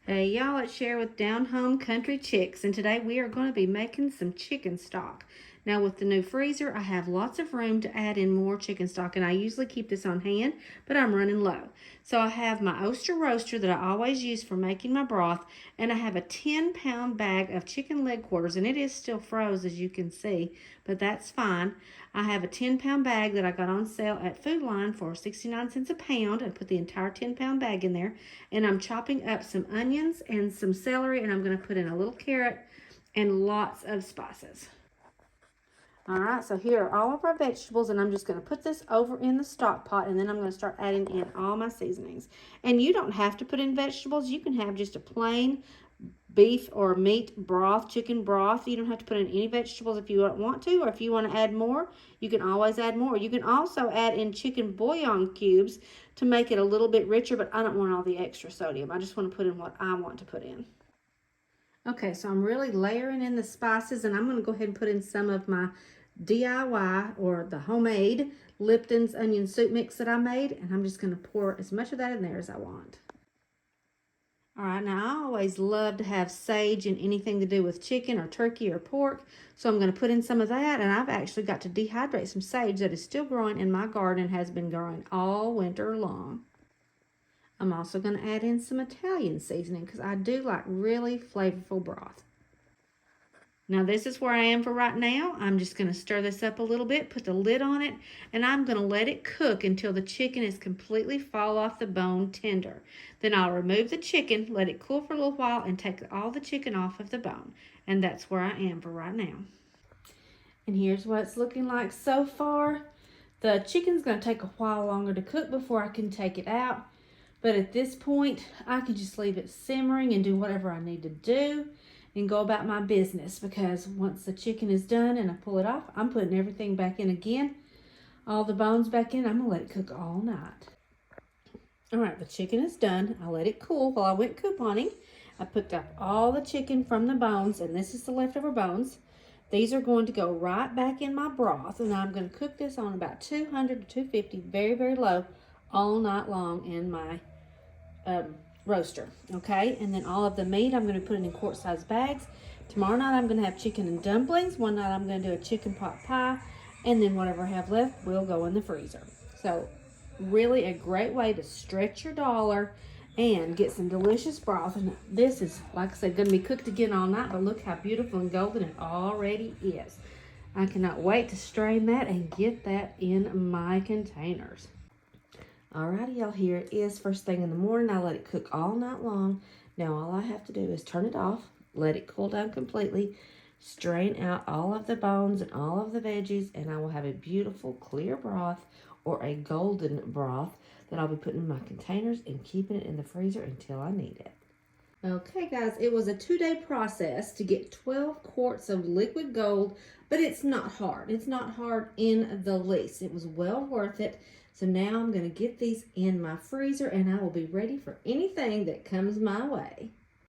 Hey y'all, it's Share with Down Home Country Chicks, and today we are going to be making some chicken stock. Now with the new freezer, I have lots of room to add in more chicken stock, and I usually keep this on hand, but I'm running low. So I have my Oster roaster that I always use for making my broth, and I have a 10-pound bag of chicken leg quarters, and it is still froze as you can see, but that's fine. I have a 10-pound bag that I got on sale at Food Line for 69 cents a pound. I put the entire 10-pound bag in there, and I'm chopping up some onions and some celery, and I'm going to put in a little carrot and lots of spices. All right, so here are all of our vegetables, and I'm just going to put this over in the stock pot, and then I'm going to start adding in all my seasonings. And you don't have to put in vegetables. You can have just a plain beef or meat broth, chicken broth. You don't have to put in any vegetables if you don't want to, or if you want to add more, you can always add more. You can also add in chicken bouillon cubes to make it a little bit richer, but I don't want all the extra sodium. I just want to put in what I want to put in. Okay, so I'm really layering in the spices, and I'm going to go ahead and put in some of my DIY or the homemade Lipton's onion soup mix that I made, and I'm just going to pour as much of that in there as I want. All right, now I always love to have sage in anything to do with chicken or turkey or pork, so I'm going to put in some of that, and I've actually got to dehydrate some sage that is still growing in my garden and has been growing all winter long. I'm also going to add in some Italian seasoning because I do like really flavorful broth. Now this is where I am for right now. I'm just going to stir this up a little bit, put the lid on it, and I'm going to let it cook until the chicken is completely fall off the bone tender. Then I'll remove the chicken, let it cool for a little while, and take all the chicken off of the bone. And that's where I am for right now. And here's what it's looking like so far. The chicken's going to take a while longer to cook before I can take it out. But at this point, I can just leave it simmering and do whatever I need to do and go about my business, because once the chicken is done and I pull it off, I'm putting everything back in again, all the bones back in. I'm gonna let it cook all night. All right, the chicken is done. I let it cool while I went couponing. I picked up all the chicken from the bones, and this is the leftover bones. These are going to go right back in my broth, and I'm going to cook this on about 200 to 250, very, very low, all night long in my roaster. Okay, and then all of the meat I'm going to put it in quart-sized bags. Tomorrow night I'm going to have chicken and dumplings. One night I'm going to do a chicken pot pie, and then whatever I have left will go in the freezer. So really a great way to stretch your dollar and get some delicious broth. And this is, like I said, going to be cooked again all night, but look how beautiful and golden it already is. I cannot wait to strain that and get that in my containers. Alrighty, y'all, here it is first thing in the morning. I let it cook all night long. Now all I have to do is turn it off, let it cool down completely, strain out all of the bones and all of the veggies, and I will have a beautiful clear broth or a golden broth that I'll be putting in my containers and keeping it in the freezer until I need it. Okay, guys, it was a 2-day process to get 12 quarts of liquid gold, but it's not hard. It's not hard in the least. It was well worth it. So now I'm going to get these in my freezer, and I will be ready for anything that comes my way.